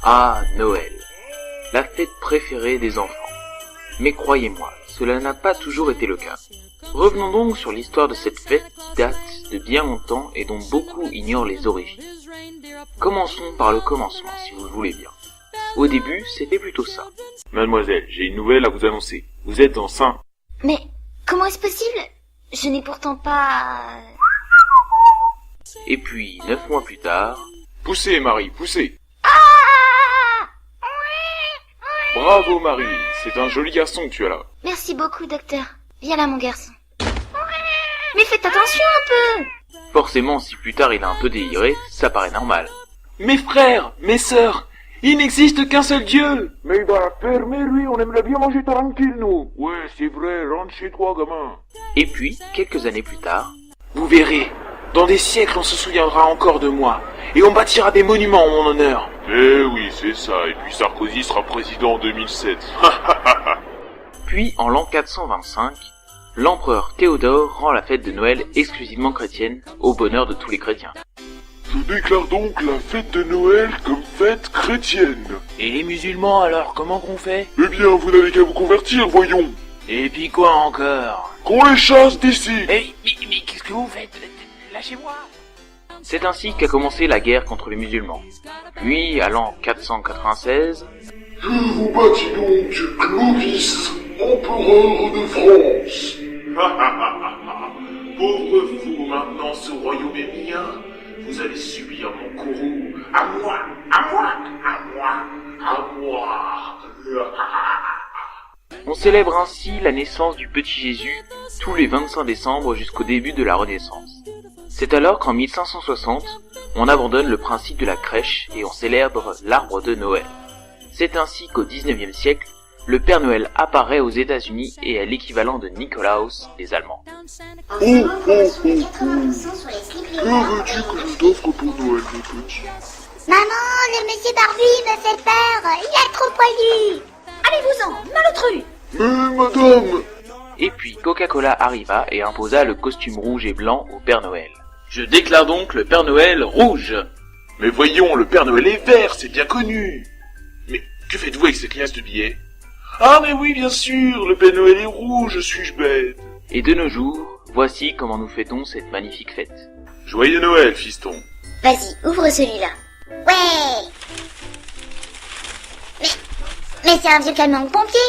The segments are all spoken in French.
Ah, Noël, la fête préférée des enfants. Mais croyez-moi, cela n'a pas toujours été le cas. Revenons donc sur l'histoire de cette fête qui date de bien longtemps et dont beaucoup ignorent les origines. Commençons par le commencement, si vous le voulez bien. Au début, c'était plutôt ça. Mademoiselle, j'ai une nouvelle à vous annoncer. Vous êtes enceinte. Mais comment est-ce possible? Je n'ai pourtant pas... Et puis, 9 mois plus tard... Poussez, Marie, poussez. Bravo, Marie. C'est un joli garçon que tu as là. Merci beaucoup, docteur. Viens là, mon garçon. Mais faites attention un peu. Forcément, si plus tard il a un peu déliré, ça paraît normal. Mes frères, mes sœurs, il n'existe qu'un seul Dieu. Mais il va la fermer, lui, on aimerait bien manger tranquille, nous. Ouais, c'est vrai, rentre chez toi, gamin. Et puis, quelques années plus tard... Vous verrez, dans des siècles on se souviendra encore de moi, et on bâtira des monuments en mon honneur. Eh oui, c'est ça, et puis Sarkozy sera président en 2007. Puis, en l'an 425, l'empereur Théodore rend la fête de Noël exclusivement chrétienne, au bonheur de tous les chrétiens. Je déclare donc la fête de Noël comme fête chrétienne. Et les musulmans alors, comment qu'on fait? Eh bien, vous n'avez qu'à vous convertir, voyons. Et puis quoi encore? Qu'on les chasse d'ici. Mais qu'est-ce que vous faites? Lâchez-moi! C'est ainsi qu'a commencé la guerre contre les musulmans. Puis, à l'an 496... Je vous bâtis donc Clovis, empereur de France. Pauvre fou, maintenant ce royaume est mien. Vous allez subir mon courroux. À moi, à moi, à moi, à moi. On célèbre ainsi la naissance du petit Jésus tous les 25 décembre jusqu'au début de la Renaissance. C'est alors qu'en 1560, on abandonne le principe de la crèche et on célèbre l'arbre de Noël. C'est ainsi qu'au 19e siècle, le Père Noël apparaît aux États-Unis et est l'équivalent de Nikolaus des Allemands. Oh. Que veux-tu que je t'offre pour Noël, mon petit? Maman, le monsieur barbu me fait peur, il est trop poilu. Allez-vous-en, malotru. Mais madame! Et puis Coca-Cola arriva et imposa le costume rouge et blanc au Père Noël. Je déclare donc le Père Noël rouge. Mais voyons, le Père Noël est vert, c'est bien connu. Mais que faites-vous avec cette liasse de billets? Ah mais oui, bien sûr, le Père Noël est rouge, suis-je bête? Et de nos jours, voici comment nous fêtons cette magnifique fête. Joyeux Noël, fiston. Vas-y, ouvre celui-là. Ouais. Mais c'est un vieux camion de pompier.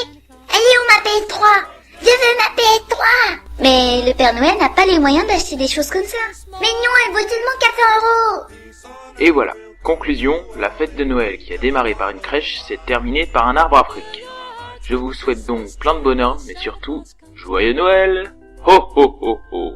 Elle est où ma PS3? Je veux ma PS3. Mais le Père Noël n'a pas les moyens d'acheter des choses comme ça. Mais non, elle vaut seulement 400 €. Et voilà, conclusion, la fête de Noël qui a démarré par une crèche s'est terminée par un arbre à fric. Je vous souhaite donc plein de bonheur, mais surtout, joyeux Noël! Ho ho ho ho!